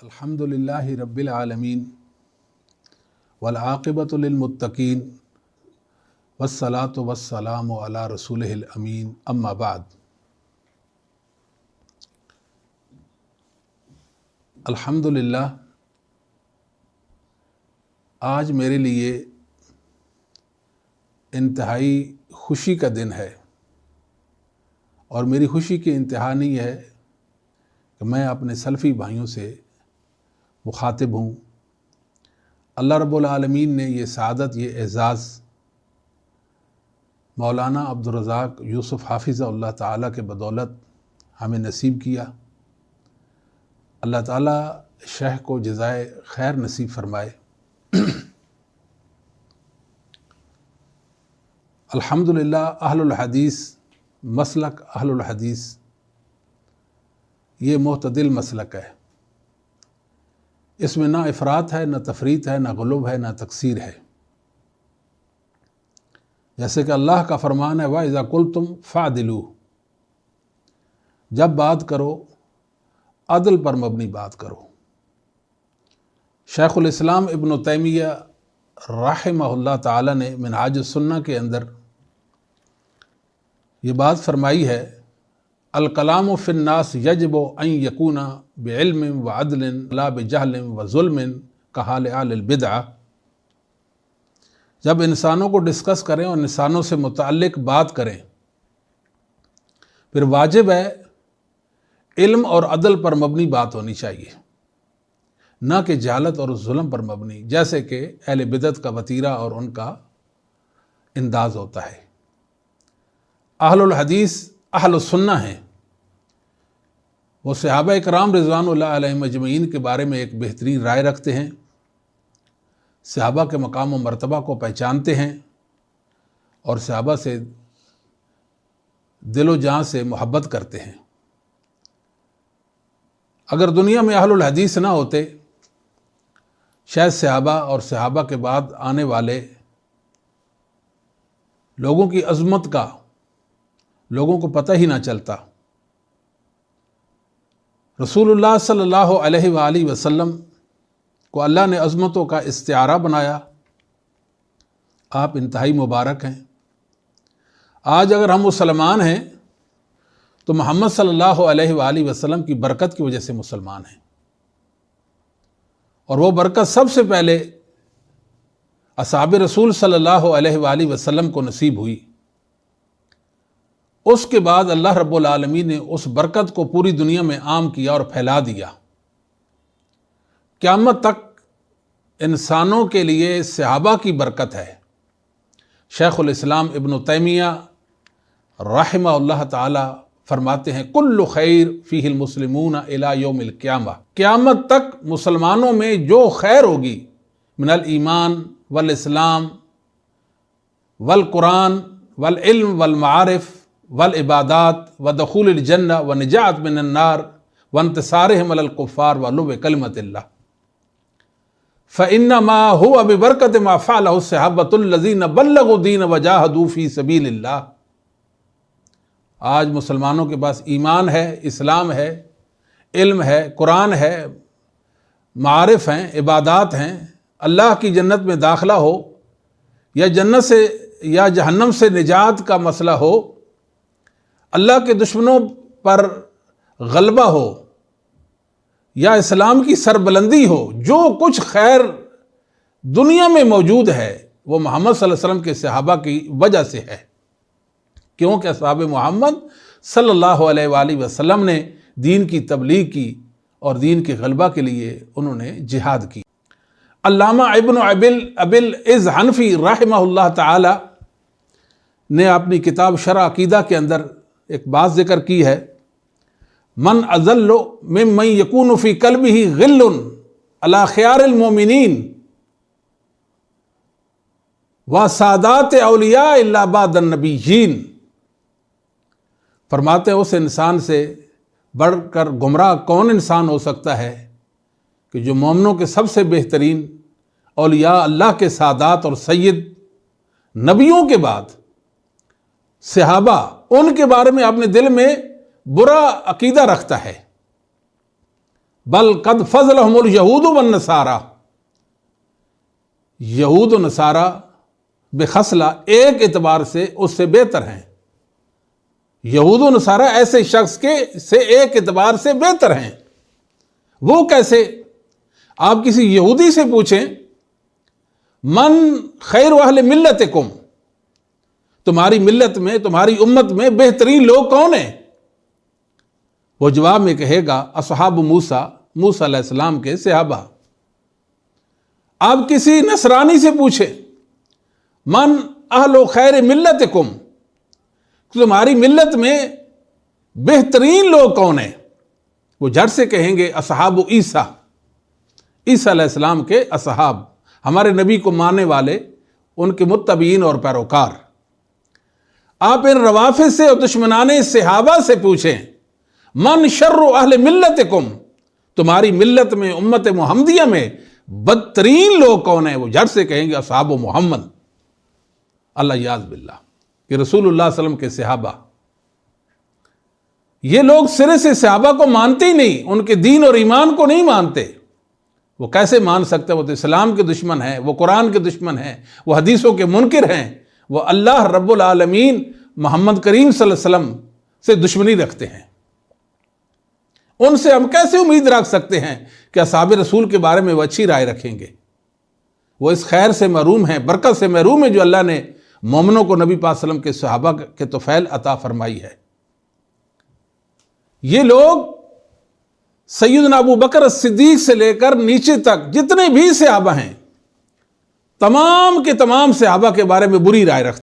अल्हम्दुलिल्लाहि रब्बिल आलमीन वल्आक़िबतु लिल्मुत्तक़ीन वस्सलातु वस्सलामु अला रसूलिहिल अमीन अम्मा बाद। अल्हम्दुलिल्लाह, आज मेरे लिए इंतहाई खुशी का दिन है और मेरी खुशी की इंतहा नहीं है कि मैं अपने सल्फ़ी भाइयों से मुखातिब हूँ। अल्लाह रब्बुल आलमीन ने ये सआदत, ये एज़ाज़ मौलाना अब्दुल रज़ाक यूसुफ़ हाफ़िज़हुल्लाह ताला के बदौलत हमें नसीब किया। अल्लाह ताला शेख को जज़ाए खैर नसीब फ़रमाए। अल्हम्दुलिल्लाह, अहलुल हदीस मसलक, अहलुल हदीस ये मुअतदिल मसलक है। इसमें ना इफ़रात है, ना तफरीत है, ना गुलूब है, ना तकसीर है। जैसे कि अल्लाह का फरमान है, व इज़ा कुल्तुम फ़अदिलू, जब बात करो अदल पर मबनी बात करो। शेखुल इस्लाम इब्न तैमिया रहमहुल्लाह ताला ने मिनहाजुस सुन्नह के अंदर ये बात फरमाई है, अल कलामु फिन्नास यजबु अन यकूना बिइल्मिन व अदलिन ला बिजहलिन व ज़ुल्मिन कहाल अहलिल बिदअह। जब इंसानों को डिस्कस करें और इंसानों से मुताल्लिक बात करें, फिर वाजिब है इल्म और अदल पर मबनी बात होनी चाहिए, ना कि जहालत और जुल्म पर मबनी, जैसे कि अहले बिदअत का वतीरा और उनका अंदाज होता है। अहलुल हदीस अहलुस सुन्नह हैं। वो सहाबा इकराम रिज़वानुल्लाह अलैहिम अजमईन के बारे में एक बेहतरीन राय रखते हैं, सहाबा के मकाम व मर्तबा को पहचानते हैं और सहाबा से दिलो जान से मोहब्बत करते हैं। अगर दुनिया में अहलुल हदीस ना होते, शायद सहाबा और सहाबा के बाद आने वाले लोगों की अज़मत का लोगों को पता ही ना चलता। रसूलुल्लाह सल्लल्लाहु अलैहि वसल्लम को अल्लाह ने अज़मतों का इस्तिआरा बनाया। आप इंतहाई मुबारक हैं। आज अगर हम मुसलमान हैं तो मोहम्मद सल्लल्लाहु अलैहि वसल्लम की बरकत की वजह से मुसलमान हैं, और वो बरकत सबसे पहले असहाब रसूल सल्लल्लाहु अलैहि वसल्लम को नसीब हुई। उसके बाद अल्लाह रब्बुल आलमीन ने उस बरकत को पूरी दुनिया में आम किया और फैला दिया। क़यामत तक इंसानों के लिए सहाबा की बरकत है। शेखुल इस्लाम इब्न तैमिया रहमहुल्लाह ताला फरमाते हैं, कुल्लु खैर फ़ीहिल मुस्लिमून इला यौमिल क़ियामा, क़यामत तक मुसलमानों में जो खैर होगी, मिनल ईमान वल इस्लाम वल कुरान वल इल्म वल मारिफ वल इबादात व दखूलिल जन्नह व निजात मिनन नार व इंतिसारिहिम अलल कुफ़ार व लुव कलिमतिल्लाह फ़इन्नमा हुवा बिबरकति मा फ़अलहु सहाबतुल लज़ीना बल्लगु दीन व जाहदू फ़ी सबीलिल्लाह। आज मुसलमानों के पास ईमान है, इस्लाम है, इल्म है, कुरान है, मारिफ हैं, इबादात हैं। अल्लाह की जन्नत में दाखिला हो या जन्नत से या जहन्नम से निजात का मसला हो, अल्लाह के दुश्मनों पर गलबा हो या इस्लाम की सरबलंदी हो, जो कुछ खैर दुनिया में मौजूद है वो मोहम्मद सल्लल्लाहु अलैहि वसल्लम के सहाबा की वजह से है। क्योंकि असहाब मोहम्मद सल्लल्लाहु अलैहि वसल्लम ने दीन की तबलीग की और दीन के गलबा के लिए उन्होंने जिहाद की। अल्लामा इब्न अबिल इज़ हनफी रहमहुल्लाह ताला ने अपनी किताब शरह अकीदा के अंदर एक बात जिक्र की है, मन अज़ल्लु मिम्मन यकूनु फ़ी क़ल्बिही ग़िल्लुन अला ख़ियारिल मोमिनीन व सादात औलिया इल्ला बादन नबिय्यीन। फरमाते हैं, उस इंसान से बढ़कर गुमराह कौन इंसान हो सकता है कि जो मोमिनों के सबसे बेहतरीन औलिया, अल्लाह के सादात और सैयद नबियों के बाद सहाबा, उनके बारे में अपने दिल में बुरा अकीदा रखता है। بل قد فضلهم الیہود والنصارى، یہود و نصارہ بخصلہ ایک اعتبار سے اس سے بہتر ہیں. یہود و نصارہ ایسے شخص کے سے ایک اعتبار سے بہتر ہیں. وہ کیسے؟ آپ کسی یہودی سے پوچھیں من خیر اہل ملتکم، تمہاری ملت میں، تمہاری امت میں بہترین لوگ کون ہیں؟ وہ جواب میں کہے گا اصحاب موسیٰ، موسیٰ علیہ السلام کے صحابہ. آپ کسی نصرانی سے پوچھیں من اہل خیر ملتکم، تمہاری ملت میں بہترین لوگ کون ہیں؟ وہ جھٹ سے کہیں گے اصحاب عیسیٰ، عیسیٰ علیہ السلام کے اصحاب، ہمارے نبی کو ماننے والے، ان کے متبعین اور پیروکار. آپ ان روافض سے اور دشمنان صحابہ سے پوچھیں من شر اہل ملتکم، تمہاری ملت میں، امت محمدیہ میں بدترین لوگ کون ہیں؟ وہ جھٹ سے کہیں گے اصحاب محمد. اللہ یاذ باللہ کہ رسول اللہ صلی اللہ علیہ وسلم کے صحابہ. یہ لوگ سرے سے صحابہ کو مانتے ہی نہیں، ان کے دین اور ایمان کو نہیں مانتے. وہ کیسے مان سکتے؟ وہ تو اسلام کے دشمن ہیں، وہ قرآن کے دشمن ہیں، وہ حدیثوں کے منکر ہیں، وہ اللہ رب العالمین محمد کریم صلی اللہ علیہ وسلم سے دشمنی رکھتے ہیں. ان سے ہم کیسے امید رکھ سکتے ہیں کہ اصحاب رسول کے بارے میں وہ اچھی رائے رکھیں گے؟ وہ اس خیر سے محروم ہیں، برکت سے محروم ہیں جو اللہ نے مومنوں کو نبی پاک صلی اللہ علیہ وسلم کے صحابہ کے طفیل عطا فرمائی ہے. یہ لوگ سیدنا ابو بکر صدیق سے لے کر نیچے تک جتنے بھی صحابہ ہیں، تمام کے تمام صحابہ کے بارے میں بری رائے رکھتے ہیں.